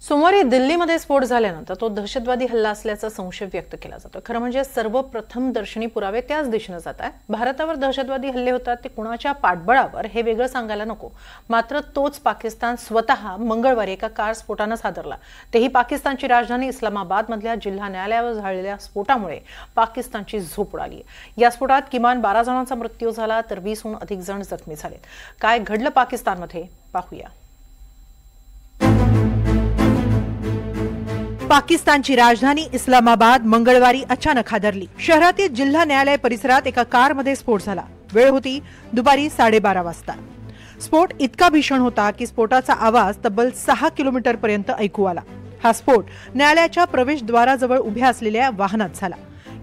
सोमवारी दिल्लीमध्ये स्फोट झाल्यानंतर तो दहशतवादी हल्ला असल्याचा संशय व्यक्त केला जातो। खरं म्हणजे सर्वप्रथम दर्शनी पुरावे त्याच दिशेने जात आहेत। भारतावर दहशतवादी हल्ले होतात ते कुणाच्या पाठबळावर हे वेगळं सांगायला नको, मात्र तोच पाकिस्तान स्वतः मंगळवारी एका कार स्फोटाने हादरला। तेही पाकिस्तानची राजधानी इस्लामाबाद मधल्या जिल्हा न्यायालयावर झालेल्या स्फोटामुळे पाकिस्तानची झोप उडाली। या स्फोटात किमान 12 जणांचा मृत्यू झाला तर 20हून अधिक जण जखमी झाले। काय घडलं पाकिस्तानमध्ये पाहूया। पाकिस्तानची राजधानी इस्लामाबाद मंगळवारी अचानक हादरली। शहरातील जिल्हा न्यायालय परिसरात एका कारमध्ये स्फोट झाला। वेळ होती दुपारी 12:30 वाजता। स्फोट इतका भीषण होता की स्फोटाचा आवाज तब्बल 6 किलोमीटर पर्यंत ऐकू आला। हा स्फोट न्यायालयाच्या प्रवेशद्वाराजवळ उभ्या असलेल्या वाहनात झाला।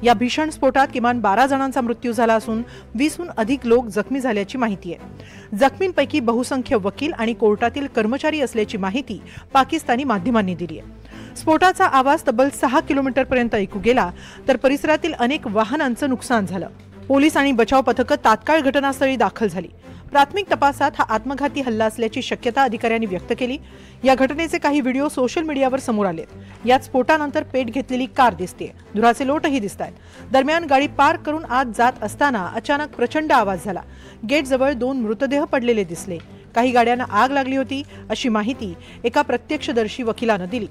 या भीषण स्फोटात किमान 12 जणांचा मृत्यू झाला असून 20हून अधिक लोक जखमी झाल्याची माहिती आहे। जखमींपैकी बहुसंख्य वकील आणि कोर्टातील कर्मचारी असल्याची माहिती पाकिस्तानी माध्यमांनी दिली आहे। स्फोटाचा आवाज तब्बल 6 किलोमीटर पर्यंत ऐकू गेला तर परिसरातील अनेक वाहनांचं नुकसान झालं। पोलीस आणि बचाव पथकं तात्काळ घटनास्थळी दाखल झाली। प्राथमिक तपासात हा आत्मघाती हल्ला असल्याची शक्यता अधिकाऱ्यांनी व्यक्त केली। या घटनेचे काही व्हिडिओ सोशल मीडियावर समोर आलेत। यात स्फोटानंतर पेट घेतलेली कार दिसते, धुराचे लोटही दिसतायत। दरम्यान गाडी पार्क करून आत जात असताना अचानक प्रचंड आवाज झाला। गेटजवळ 2 मृतदेह पडलेले दिसले। काही गाड्यांना आग लागली होती अशी माहिती एका प्रत्यक्षदर्शी वकिलानं दिली।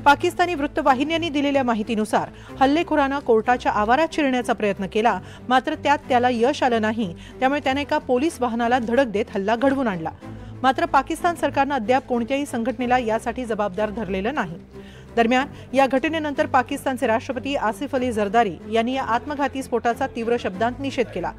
पाकिस्तानी वृत्तवाहिन्यांनी दिलेल्या माहितीनुसार हल्लेखोरांना कोर्टाच्या आवारात शिरण्याचा प्रयत्न केला, मात्र त्यात त्याला यश आलं नाही। त्यामुळे त्याने एका पोलीस वाहनाला धडक देत हल्ला घडवून आणला। मात्र पाकिस्तान सरकारनं अद्याप कोणत्याही संघटनेला यासाठी जबाबदार धरलेलं नाही। दरम्यान या घटनेनंतर पाकिस्तानचे राष्ट्रपती आसिफ अली झरदारी यांनी या आत्मघाती स्फोटाचा तीव्र शब्दांत निषेध केला।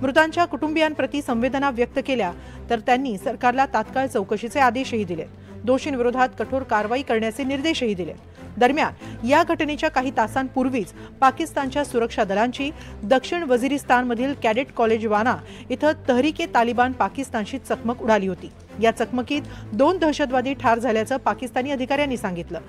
मृतांच्या कुटुंबियांप्रती संवेदना व्यक्त केल्या तर त्यांनी सरकारला तात्काळ चौकशीचे आदेशही दिले। दोषींविरोधात कठोर कारवाई करण्याचे निर्देशही दिले। दरम्यान या घटनेच्या काही तासांपूर्वीच पाकिस्तानच्या सुरक्षा दलांची दक्षिण वझिरिस्तानमधील कॅडेट कॉलेज वाना इथं तहरीक-ए-तालिबान पाकिस्तानशी चकमक उडाली होती। या चकमकीत 2 दहशतवादी ठार झाल्याचं पाकिस्तानी अधिकाऱ्यांनी सांगितलं।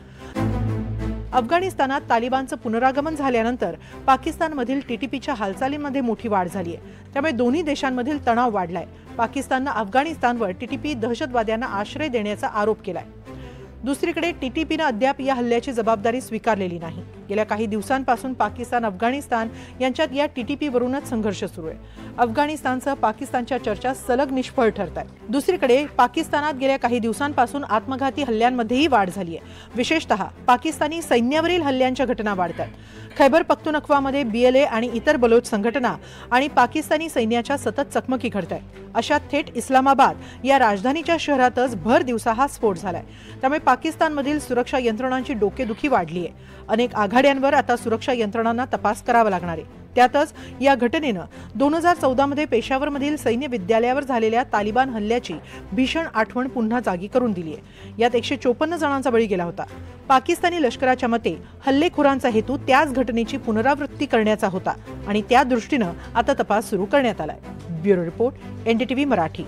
अफगाणिस्तानात तालिबानचं पुनरागमन झाल्यानंतर पाकिस्तानमधील टीटीपीच्या हालचालींमध्ये मोठी वाढ झाली आहे। त्यामुळे दोन्ही देशांमधील तणाव वाढलाय। पाकिस्ताननं अफगाणिस्तानवर टीटीपी दहशतवाद्यांना आश्रय देण्याचा आरोप केलाय। दुसरीकडे टीटीपीनं अद्याप या हल्ल्याची जबाबदारी स्वीकारलेली नाही। गेल्या काही दिवसांपासून पाकिस्तान अफगाणिस्तान यांच्यात या टीटीपीवरूनच संघर्ष सुरू आहे। अफगाणिस्तानसह पाकिस्तानच्या चर्चा सलग निष्फळ ठरत आहेत। दुसरीकडे पाकिस्तानात गेल्या काही दिवसांपासून आत्मघाती हल्ल्यांमध्येही वाढ झाली आहे। विशेषतः पाकिस्तानी सैन्यावरील हल्ल्यांच्या घटना वाढत आहेत। खैबर पख्तूनख्वामध्ये बीएलए आणि इतर बलोच संघटना आणि पाकिस्तानी सैन्याच्या सतत चकमकी घडत आहेत। अशात थेट इस्लामाबाद या राजधानीच्या शहरातच भर दिवसा हा स्फोट झालाय। त्यामुळे पाकिस्तानमधील सुरक्षा यंत्रणांची डोकेदुखी वाढली आहे। अनेक आघाड्यांवर आता सुरक्षा यंत्रणांना तपास करावा लागणार आहे। त्यातच या घटनेनं 2014 मध्ये पेशावरमधील सैन्य विद्यालयावर झालेल्या तालिबान हल्ल्याची भीषण आठवण पुन्हा जागी करून दिली आहे। यात 154 जणांचा बळी गेला होता। पाकिस्तानी लष्कराच्या मते हल्लेखोरांचा हेतू त्याच घटनेची पुनरावृत्ती करण्याचा होता आणि त्या दृष्टीनं आता तपास सुरू करण्यात आलाय। Bureau report, NDTV Marathi.